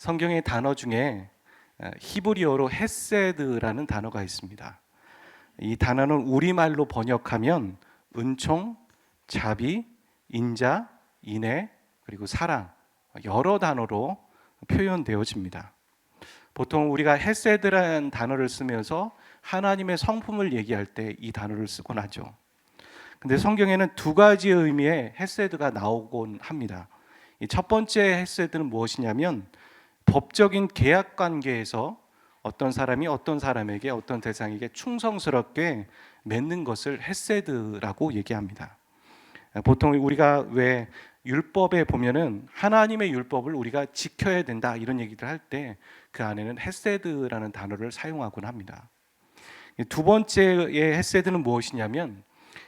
성경의 단어 중에 히브리어로 헤세드라는 단어가 있습니다. 이 단어는 우리말로 번역하면 은총, 자비, 인자, 인애, 그리고 사랑, 여러 단어로 표현되어집니다. 보통 우리가 헤세드라는 단어를 쓰면서 하나님의 성품을 얘기할 때 이 단어를 쓰곤 하죠. 근데 성경에는 두 가지의 의미의 헤세드가 나오곤 합니다. 이 첫 번째 헤세드는 무엇이냐면 법적인 계약 관계에서 어떤 사람이 어떤 사람에게 어떤 대상에게 충성스럽게 맺는 것을 헤세드라고 얘기합니다. 보통 우리가 왜 율법에 보면은 하나님의 율법을 우리가 지켜야 된다 이런 얘기를 할 때 그 안에는 헤세드라는 단어를 사용하곤 합니다. 두 번째의 헤세드는 무엇이냐면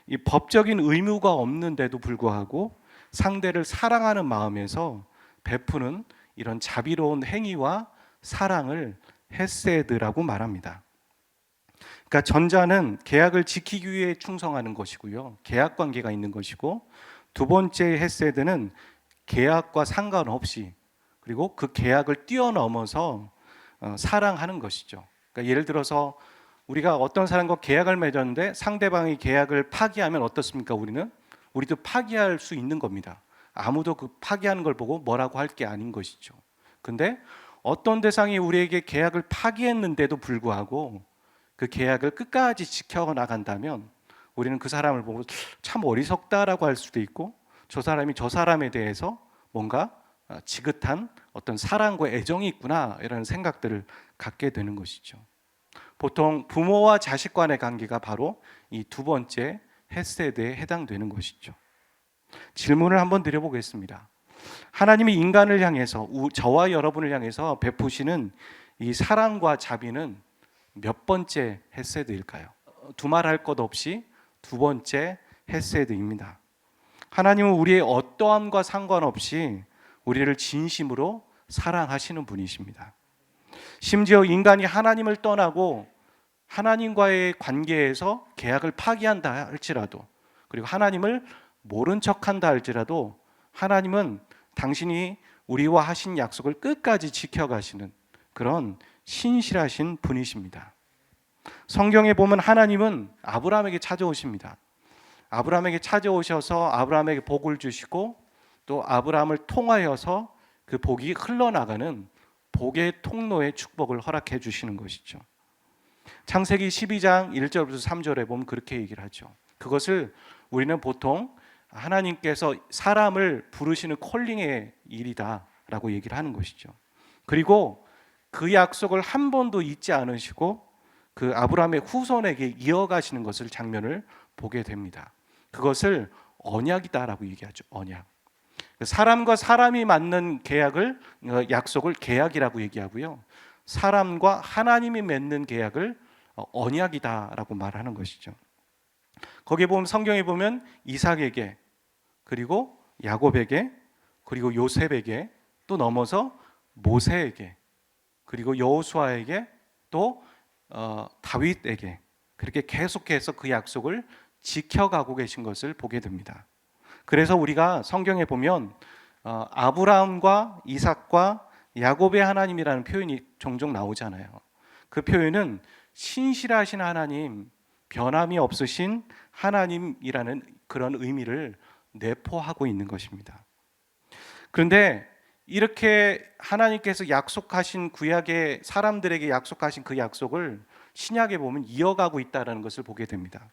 이 법적인 의무가 없는데도 불구하고 상대를 사랑하는 마음에서 베푸는 이런 자비로운 행위와 사랑을 헤세드라고 말합니다. 그러니까 전자는 계약을 지키기 위해 충성하는 것이고요. 계약 관계가 있는 것이고, 두 번째 헤세드는 계약과 상관없이 그리고 그 계약을 뛰어넘어서 사랑하는 것이죠. 그러니까 예를 들어서 우리가 어떤 사람과 계약을 맺었는데 상대방이 계약을 파기하면 어떻습니까? 우리도 파기할 수 있는 겁니다. 아무도 그 파기하는 걸 보고 뭐라고 할 게 아닌 것이죠. 근데 어떤 대상이 우리에게 계약을 파기했는데도 불구하고 그 계약을 끝까지 지켜나간다면 우리는 그 사람을 보고 참 어리석다라고 할 수도 있고, 저 사람이 저 사람에 대해서 뭔가 지긋한 어떤 사랑과 애정이 있구나 이런 생각들을 갖게 되는 것이죠. 보통 부모와 자식 간의 관계가 바로 이 두 번째 헤세드에 해당되는 것이죠. 질문을 한번 드려보겠습니다. 하나님이 인간을 향해서, 저와 여러분을 향해서 베푸시는 이 사랑과 자비는 몇 번째 헤세드일까요? 두말할 것 없이 두 번째 헤세드입니다. 하나님은 우리의 어떠함과 상관없이 우리를 진심으로 사랑하시는 분이십니다. 심지어 인간이 하나님을 떠나고 하나님과의 관계에서 계약을 파기한다 할지라도, 그리고 하나님을 모른 척한다 할지라도 하나님은 당신이 우리와 하신 약속을 끝까지 지켜가시는 그런 신실하신 분이십니다. 성경에 보면 하나님은 아브라함에게 찾아오십니다. 아브라함에게 찾아오셔서 아브라함에게 복을 주시고 또 아브라함을 통하여서 그 복이 흘러나가는 복의 통로의 축복을 허락해 주시는 것이죠. 창세기 12장 1절부터 3절에 보면 그렇게 얘기를 하죠. 그것을 우리는 보통 하나님께서 사람을 부르시는 콜링의 일이다 라고 얘기를 하는 것이죠. 그리고 그 약속을 한 번도 잊지 않으시고 그 아브라함의 후손에게 이어가시는 것을 장면을 보게 됩니다. 그것을 언약이다라고 얘기하죠. 언약. 사람과 사람이 맞는 약속을 계약이라고 얘기하고요. 사람과 하나님이 맺는 계약을 언약이다라고 말하는 것이죠. 거기에 보면 성경에 보면 이삭에게 그리고 야곱에게 그리고 요셉에게 또 넘어서 모세에게 그리고 여호수아에게 또 다윗에게 그렇게 계속해서 그 약속을 지켜가고 계신 것을 보게 됩니다. 그래서 우리가 성경에 보면 아브라함과 이삭과 야곱의 하나님이라는 표현이 종종 나오잖아요. 그 표현은 신실하신 하나님, 변함이 없으신 하나님이라는 그런 의미를 내포하고 있는 것입니다. 그런데 이렇게 하나님께서 약속하신 구약의 사람들에게 약속하신 그 약속을 신약에 보면 이어가고 있다는 것을 보게 됩니다.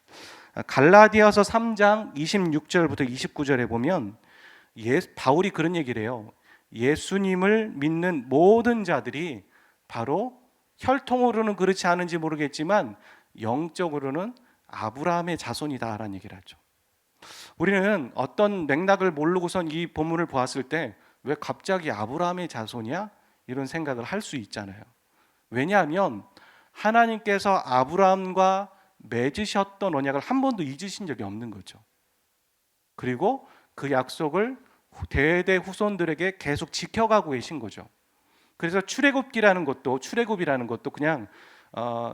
갈라디아서 3장 26절부터 29절에 보면 바울이 그런 얘기를 해요. 예수님을 믿는 모든 자들이 바로 혈통으로는 그렇지 않은지 모르겠지만 영적으로는 아브라함의 자손이다라는 얘기를 하죠. 우리는 어떤 맥락을 모르고선 이 본문을 보았을 때 왜 갑자기 아브라함의 자손이야? 이런 생각을 할 수 있잖아요. 왜냐하면 하나님께서 아브라함과 맺으셨던 언약을 한 번도 잊으신 적이 없는 거죠. 그리고 그 약속을 대대 후손들에게 계속 지켜가고 계신 거죠. 그래서 출애굽이라는 것도 그냥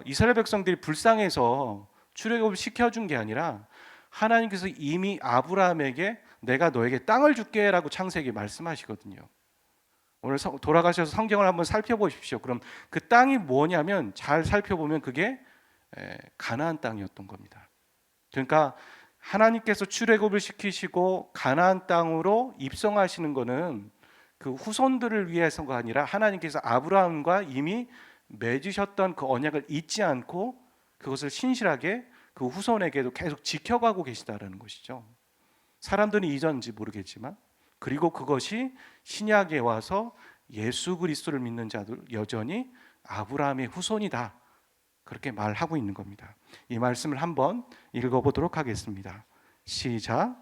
이스라엘 백성들이 불쌍해서 출애굽을 시켜준 게 아니라 하나님께서 이미 아브라함에게 내가 너에게 땅을 줄게 라고 창세기 말씀하시거든요. 오늘 돌아가셔서 성경을 한번 살펴보십시오. 그럼 그 땅이 뭐냐면 잘 살펴보면 그게 가나안 땅이었던 겁니다. 그러니까 하나님께서 출애굽을 시키시고 가나안 땅으로 입성하시는 것은 그 후손들을 위해서가 아니라 하나님께서 아브라함과 이미 맺으셨던 그 언약을 잊지 않고 그것을 신실하게 그 후손에게도 계속 지켜가고 계시다라는 것이죠. 사람들은 이전인지 모르겠지만, 그리고 그것이 신약에 와서 예수 그리스도를 믿는 자들 여전히 아브라함의 후손이다, 그렇게 말하고 있는 겁니다. 이 말씀을 한번 읽어보도록 하겠습니다. 시작.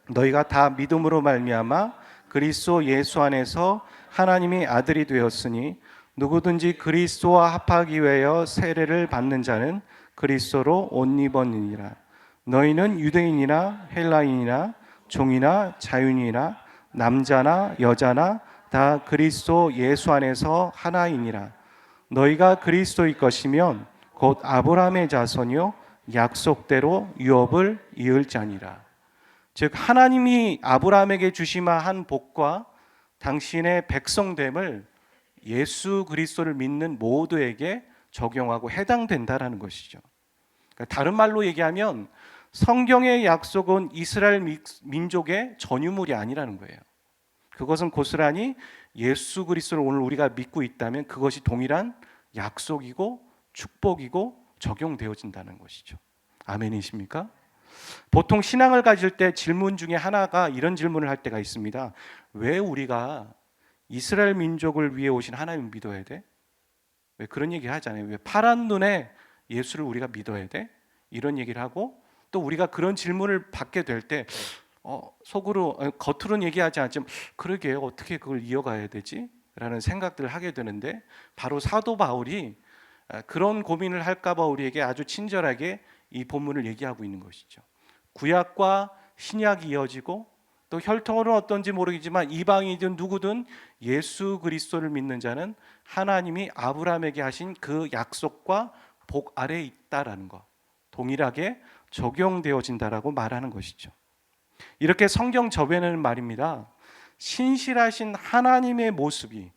너희가 다 믿음으로 말미암아 그리스도 예수 안에서 하나님의 아들이 되었으니 누구든지 그리스도와 합하기 위하여 세례를 받는 자는 그리스도로 옷 입었느니라. 너희는 유대인이나 헬라인이나 종이나 자유인이나 남자나 여자나 다 그리스도 예수 안에서 하나이니라. 너희가 그리스도의 것이면 곧 아브라함의 자손이요 약속대로 유업을 이을 자니라. 즉 하나님이 아브라함에게 주시마한 복과 당신의 백성됨을 예수 그리스도를 믿는 모두에게 적용하고 해당된다라는 것이죠. 그러니까 다른 말로 얘기하면 성경의 약속은 이스라엘 민족의 전유물이 아니라는 거예요. 그것은 고스란히 예수 그리스도를 오늘 우리가 믿고 있다면 그것이 동일한 약속이고 축복이고 적용되어진다는 것이죠. 아멘이십니까? 보통 신앙을 가질 때 질문 중에 하나가 이런 질문을 할 때가 있습니다. 왜 우리가 이스라엘 민족을 위해 오신 하나님을 믿어야 돼? 왜 그런 얘기 하잖아요. 왜 파란 눈에 예수를 우리가 믿어야 돼? 이런 얘기를 하고, 또 우리가 그런 질문을 받게 될 때 속으로 겉으로는 얘기하지 않지만 그러게 어떻게 그걸 이어가야 되지? 라는 생각들을 하게 되는데, 바로 사도 바울이 그런 고민을 할까 봐 우리에게 아주 친절하게 이 본문을 얘기하고 있는 것이죠. 구약과 신약이 이어지고 또 혈통으로는 어떤지 모르겠지만 이방이든 누구든 예수 그리스도를 믿는 자는 하나님이 아브라함에게 하신 그 약속과 복 아래에 있다라는 것, 동일하게 적용되어진다라고 말하는 것이죠. 이렇게 성경 저변에는 말입니다, 신실하신 하나님의 모습이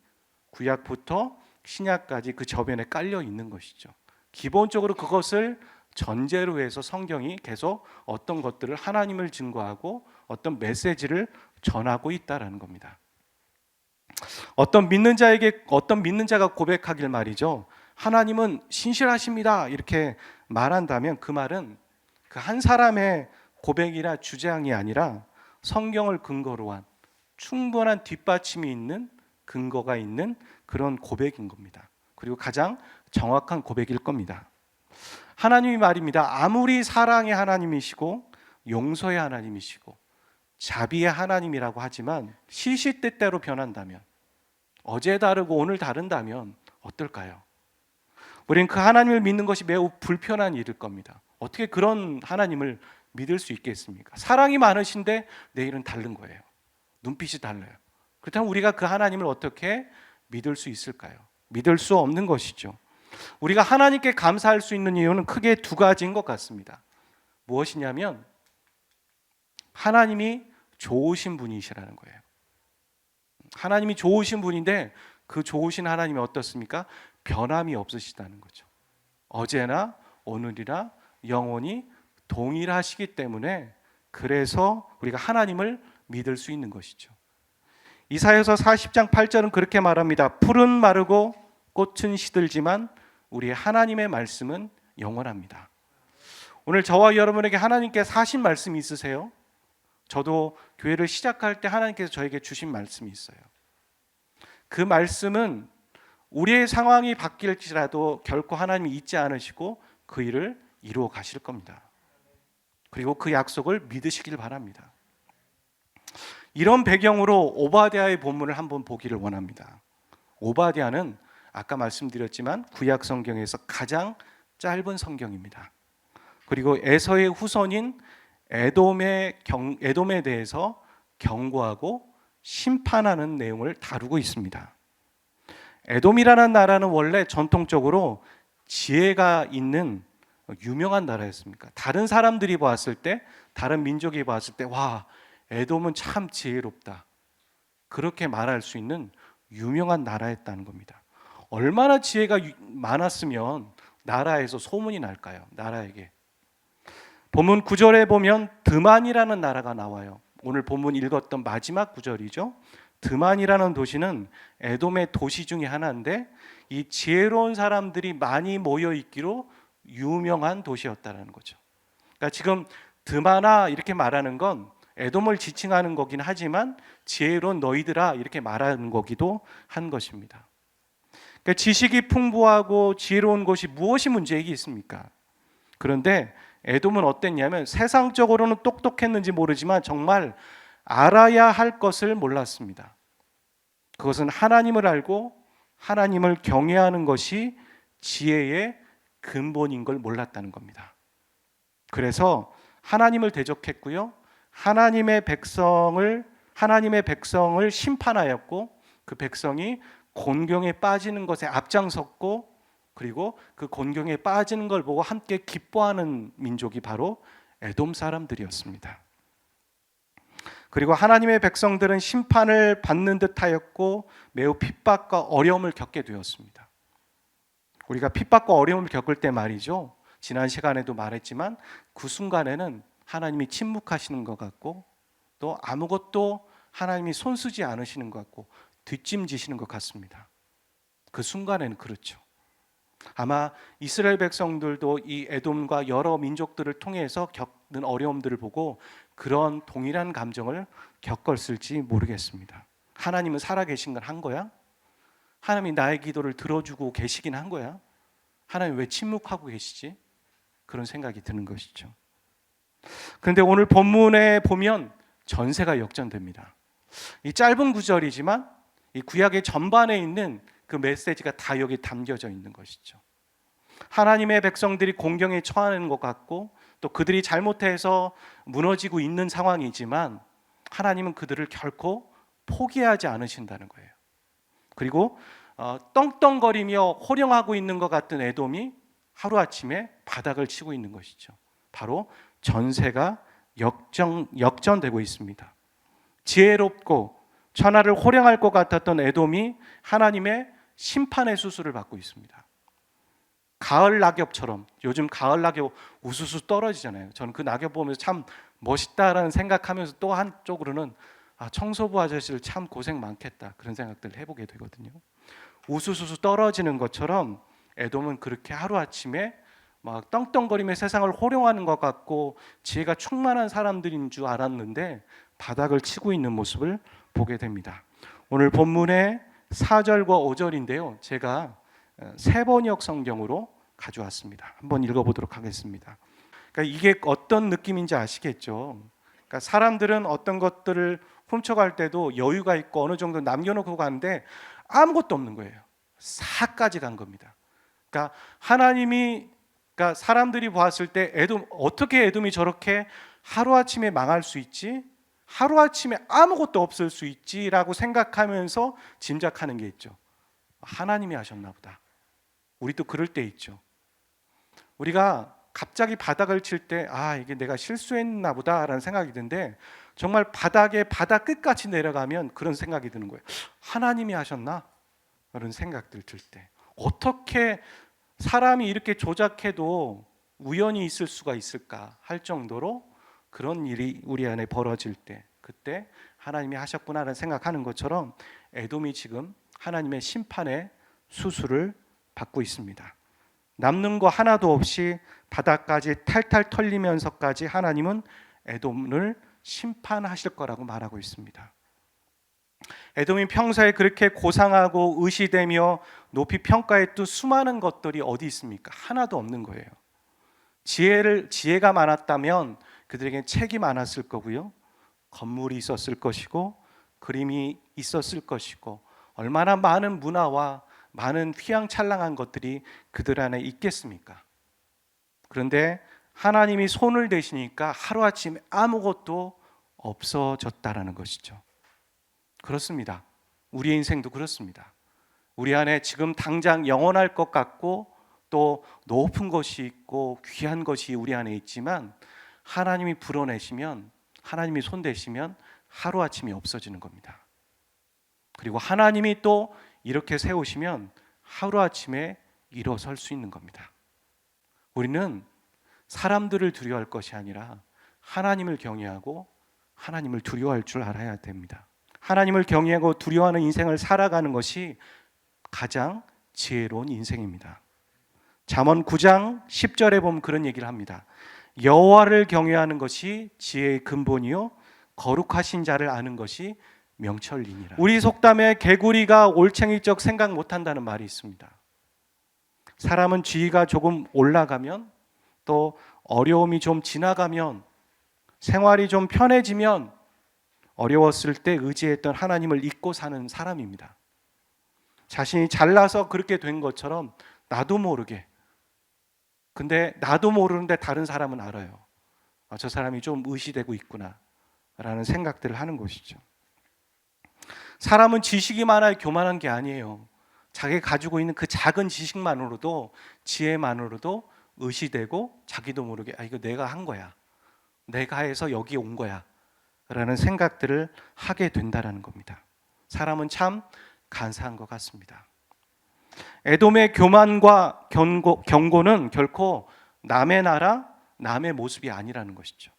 구약부터 신약까지 그 저변에 깔려 있는 것이죠. 기본적으로 그것을 전제로 해서 성경이 계속 어떤 것들을 하나님을 증거하고 어떤 메시지를 전하고 있다라는 겁니다. 어떤 믿는 자가 고백하길 말이죠, 하나님은 신실하십니다, 이렇게 말한다면 그 말은 그 한 사람의 고백이나 주장이 아니라 성경을 근거로 한 충분한 뒷받침이 있는, 근거가 있는 그런 고백인 겁니다. 그리고 가장 정확한 고백일 겁니다. 하나님이 말입니다, 아무리 사랑의 하나님이시고 용서의 하나님이시고 자비의 하나님이라고 하지만 시시때때로 변한다면, 어제 다르고 오늘 다른다면 어떨까요? 우리는 그 하나님을 믿는 것이 매우 불편한 일일 겁니다. 어떻게 그런 하나님을 믿을 수 있겠습니까? 사랑이 많으신데 내일은 다른 거예요. 눈빛이 달라요. 그렇다면 우리가 그 하나님을 어떻게 믿을 수 있을까요? 믿을 수 없는 것이죠. 우리가 하나님께 감사할 수 있는 이유는 크게 두 가지인 것 같습니다. 무엇이냐면 하나님이 좋으신 분이시라는 거예요. 하나님이 좋으신 분인데 그 좋으신 하나님이 어떻습니까? 변함이 없으시다는 거죠. 어제나 오늘이나 영원히 동일하시기 때문에, 그래서 우리가 하나님을 믿을 수 있는 것이죠. 이사야서 40장 8절은 그렇게 말합니다. 풀은 마르고 꽃은 시들지만 우리의 하나님의 말씀은 영원합니다. 오늘 저와 여러분에게 하나님께서 하신 말씀이 있으세요? 저도 교회를 시작할 때 하나님께서 저에게 주신 말씀이 있어요. 그 말씀은 우리의 상황이 바뀔지라도 결코 하나님이 잊지 않으시고 그 일을 이루어 가실 겁니다. 그리고 그 약속을 믿으시길 바랍니다. 이런 배경으로 오바댜의 본문을 한번 보기를 원합니다. 오바댜는 아까 말씀드렸지만 구약 성경에서 가장 짧은 성경입니다. 그리고 에서의 후손인 에돔에 대해서 경고하고 심판하는 내용을 다루고 있습니다. 에돔이라는 나라는 원래 전통적으로 지혜가 있는 유명한 나라였습니까? 다른 사람들이 봤을 때, 다른 민족이 봤을 때, 와, 에돔은 참 지혜롭다, 그렇게 말할 수 있는 유명한 나라였다는 겁니다. 얼마나 지혜가 많았으면 나라에서 소문이 날까요? 나라에게. 본문 9절에 보면 드만이라는 나라가 나와요. 오늘 본문 읽었던 마지막 구절이죠. 드만이라는 도시는 에돔의 도시 중에 하나인데 이 지혜로운 사람들이 많이 모여 있기로 유명한 도시였다는 거죠. 그러니까 지금 드마나 이렇게 말하는 건 에돔을 지칭하는 거긴 하지만 지혜로운 너희들아 이렇게 말하는 거기도 한 것입니다. 그러니까 지식이 풍부하고 지혜로운 곳이 무엇이 문제이겠습니까? 그런데 에돔은 어땠냐면 세상적으로는 똑똑했는지 모르지만 정말 알아야 할 것을 몰랐습니다. 그것은 하나님을 알고 하나님을 경외하는 것이 지혜의 근본인 걸 몰랐다는 겁니다. 그래서 하나님을 대적했고요. 하나님의 백성을 심판하였고 그 백성이 곤경에 빠지는 것에 앞장섰고 그리고 그 곤경에 빠지는 걸 보고 함께 기뻐하는 민족이 바로 에돔 사람들이었습니다. 그리고 하나님의 백성들은 심판을 받는 듯하였고 매우 핍박과 어려움을 겪게 되었습니다. 우리가 핍박과 어려움을 겪을 때 말이죠. 지난 시간에도 말했지만 그 순간에는 하나님이 침묵하시는 것 같고 또 아무것도 하나님이 손쓰지 않으시는 것 같고 뒷짐지시는 것 같습니다. 그 순간에는 그렇죠. 아마 이스라엘 백성들도 이 에돔과 여러 민족들을 통해서 겪는 어려움들을 보고 그런 동일한 감정을 겪었을지 모르겠습니다. 하나님은 살아계신 건 한 거야? 하나님이 나의 기도를 들어주고 계시긴 한 거야? 하나님 왜 침묵하고 계시지? 그런 생각이 드는 것이죠. 그런데 오늘 본문에 보면 전세가 역전됩니다. 이 짧은 구절이지만 이 구약의 전반에 있는 그 메시지가 다 여기 담겨져 있는 것이죠. 하나님의 백성들이 공경에 처하는 것 같고 또 그들이 잘못해서 무너지고 있는 상황이지만 하나님은 그들을 결코 포기하지 않으신다는 거예요. 그리고 떵떵거리며 호령하고 있는 것 같은 에돔이 하루아침에 바닥을 치고 있는 것이죠. 바로 전세가 역전되고 있습니다. 지혜롭고 천하를 호령할 것 같았던 에돔이 하나님의 심판의 수술을 받고 있습니다. 가을 낙엽처럼 요즘 가을 낙엽 우수수 떨어지잖아요. 저는 그 낙엽 보면서 참 멋있다라는 생각하면서 또 한쪽으로는 청소부 아저씨를 참 고생 많겠다 그런 생각들을 해보게 되거든요. 우수수 떨어지는 것처럼 에돔은 그렇게 하루아침에 막 떵떵거리며 세상을 호령하는 것 같고 지혜가 충만한 사람들인 줄 알았는데 바닥을 치고 있는 모습을 보게 됩니다. 오늘 본문의 4절과 5절인데요. 제가 세번역 성경으로 가져왔습니다. 한번 읽어보도록 하겠습니다. 그러니까 이게 어떤 느낌인지 아시겠죠? 그러니까 사람들은 어떤 것들을 훔쳐갈 때도 여유가 있고 어느 정도 남겨놓고 가는데 아무것도 없는 거예요. 싹까지 간 겁니다. 그러니까 그러니까 사람들이 보았을 때 어떻게 에돔이 저렇게 하루아침에 망할 수 있지? 하루아침에 아무것도 없을 수 있지라고 생각하면서 짐작하는 게 있죠. 하나님이 하셨나 보다. 우리도 그럴 때 있죠. 우리가 갑자기 바닥을 칠 때 이게 내가 실수했나 보다라는 생각이 드는데 정말 바닥 끝까지 내려가면 그런 생각이 드는 거예요. 하나님이 하셨나? 그런 생각들 들 때 어떻게 사람이 이렇게 조작해도 우연히 있을 수가 있을까 할 정도로 그런 일이 우리 안에 벌어질 때 그때 하나님이 하셨구나라는 생각하는 것처럼 에돔이 지금 하나님의 심판의 수술을 받고 있습니다. 남는 거 하나도 없이 바닥까지 탈탈 털리면서까지 하나님은 에돔을 심판하실 거라고 말하고 있습니다. 에돔이 평소에 그렇게 고상하고 의시되며 높이 평가했던 수많은 것들이 어디 있습니까? 하나도 없는 거예요. 지혜가 많았다면 그들에게 책이 많았을 거고요. 건물이 있었을 것이고 그림이 있었을 것이고 얼마나 많은 문화와 많은 휘황찬란한 것들이 그들 안에 있겠습니까? 그런데 하나님이 손을 대시니까 하루아침에 아무것도 없어졌다라는 것이죠. 그렇습니다. 우리의 인생도 그렇습니다. 우리 안에 지금 당장 영원할 것 같고 또 높은 것이 있고 귀한 것이 우리 안에 있지만 하나님이 불어내시면 하나님이 손대시면 하루아침에 없어지는 겁니다. 그리고 하나님이 또 이렇게 세우시면 하루아침에 일어설 수 있는 겁니다. 우리는 사람들을 두려워할 것이 아니라 하나님을 경외하고 하나님을 두려워할 줄 알아야 됩니다. 하나님을 경외하고 두려워하는 인생을 살아가는 것이 가장 지혜로운 인생입니다. 잠언 9장 10절에 보면 그런 얘기를 합니다. 여호와를 경외하는 것이 지혜의 근본이요 거룩하신 자를 아는 것이 명철이니라. 우리 속담에 개구리가 올챙이적 생각 못한다는 말이 있습니다. 사람은 지위가 조금 올라가면, 또 어려움이 좀 지나가면, 생활이 좀 편해지면 어려웠을 때 의지했던 하나님을 잊고 사는 사람입니다. 자신이 잘나서 그렇게 된 것처럼 나도 모르게, 근데 나도 모르는데 다른 사람은 알아요. 저 사람이 좀 의시되고 있구나 라는 생각들을 하는 것이죠. 사람은 지식이 많아야 교만한 게 아니에요. 자기가 가지고 있는 그 작은 지식만으로도, 지혜만으로도 의시되고 자기도 모르게 이거 내가 한 거야, 내가 해서 여기 온 거야 라는 생각들을 하게 된다는 겁니다. 사람은 참 간사한 것 같습니다. 에돔의 교만과 경고는 결코 남의 나라, 남의 모습이 아니라는 것이죠.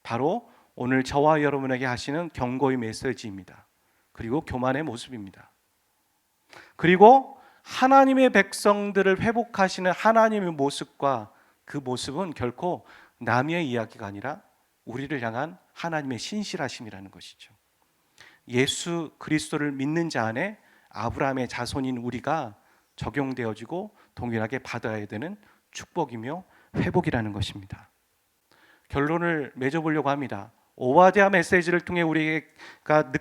바로 오늘 저와 여러분에게 하시는 경고의 메시지입니다. 그리고 교만의 모습입니다. 그리고 하나님의 백성들을 회복하시는 하나님의 모습과 그 모습은 결코 남의 이야기가 아니라 우리를 향한 하나님의 신실하심이라는 것이죠. 예수 그리스도를 믿는 자 안에 아브라함의 자손인 우리가 적용되어지고 동일하게 받아야 되는 축복이며 회복이라는 것입니다. 결론을 맺어보려고 합니다. 오바댜 메시지를 통해 우리가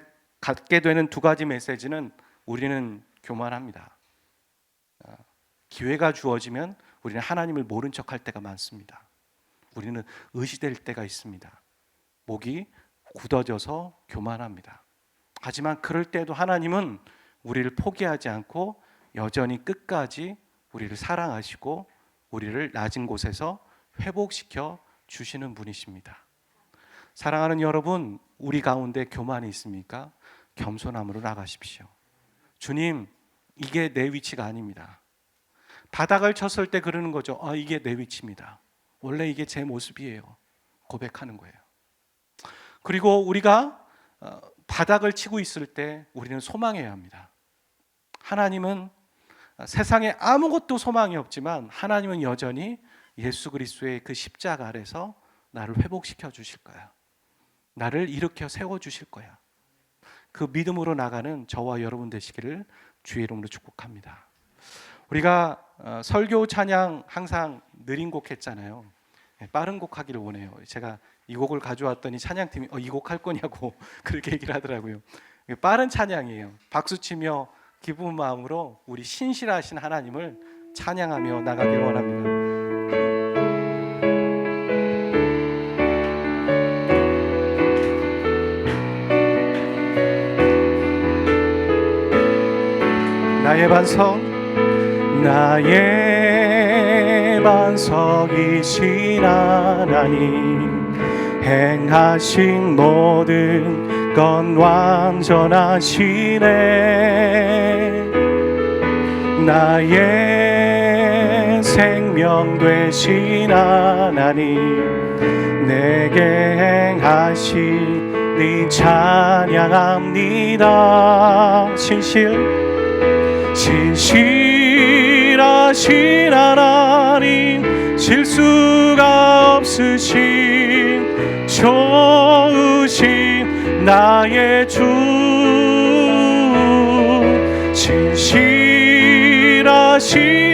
갖게 되는 두 가지 메시지는, 우리는 교만합니다. 기회가 주어지면 우리는 하나님을 모른 척할 때가 많습니다. 우리는 의시될 때가 있습니다. 목이 굳어져서 교만합니다. 하지만 그럴 때도 하나님은 우리를 포기하지 않고 여전히 끝까지 우리를 사랑하시고 우리를 낮은 곳에서 회복시켜 주시는 분이십니다. 사랑하는 여러분, 우리 가운데 교만이 있습니까? 겸손함으로 나가십시오. 주님, 이게 내 위치가 아닙니다. 바닥을 쳤을 때 그러는 거죠. 이게 내 위치입니다. 원래 이게 제 모습이에요. 고백하는 거예요. 그리고 우리가 바닥을 치고 있을 때 우리는 소망해야 합니다. 하나님은 세상에 아무것도 소망이 없지만 하나님은 여전히 예수 그리스도의 그 십자가 아래서 나를 회복시켜 주실 거야. 나를 일으켜 세워 주실 거야. 그 믿음으로 나가는 저와 여러분 되시기를 주의 이름으로 축복합니다. 우리가 설교 찬양 항상 느린 곡 했잖아요. 빠른 곡 하기를 원해요. 제가 이 곡을 가져왔더니 찬양팀이 이 곡 할 거냐고 그렇게 얘기를 하더라고요. 빠른 찬양이에요. 박수치며 기쁜 마음으로 우리 신실하신 하나님을 찬양하며 나가기를 원합니다. 나의 반석, 나의 반석이신 하나님, 행하신 모든 건 완전하시네. 나의 생명 되신 하나님, 내게 행하시니 찬양합니다. 신실하신 하나님, 실수가 없으신 좋으신 나의 주, 신실하신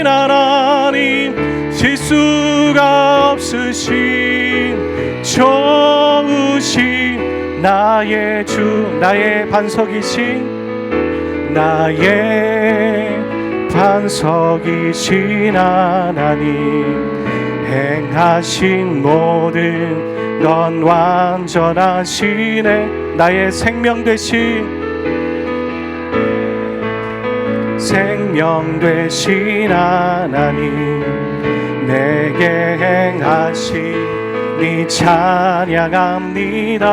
하나님, 실수가 없으신 좋으신 나의 주, 나의 반석이신, 나의 반석이신 하나님, 행하신 모든 건 완전하시네. 나의 생명 되신 하나님, 내게 행하시니 찬양합니다.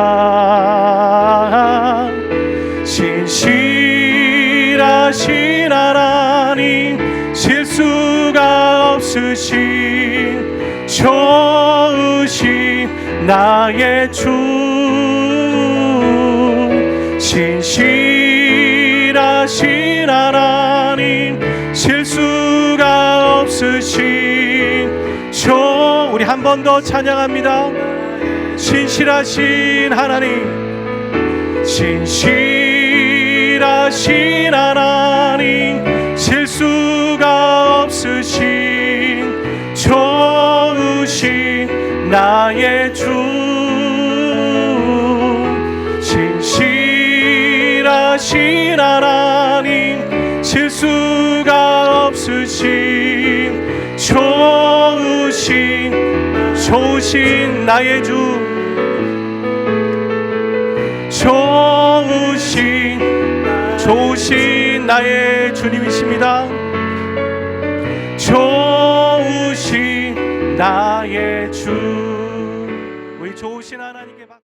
신실하신 신실하신 하나님, 실수가 없으신 좋으신 나의 주, 신실하신 하나님, 실수가 없으신 우리 한 번 더 찬양합니다. 신실하신 하나님, 신실하신 하나님, 실수가 없으신 좋으신 나의 주, 신실하신 하나님, 실수가 없으신 좋으신 나의 주, 좋으신 나의 주님이십니다. 좋으신 나의 주, 우리 좋으신 하나님께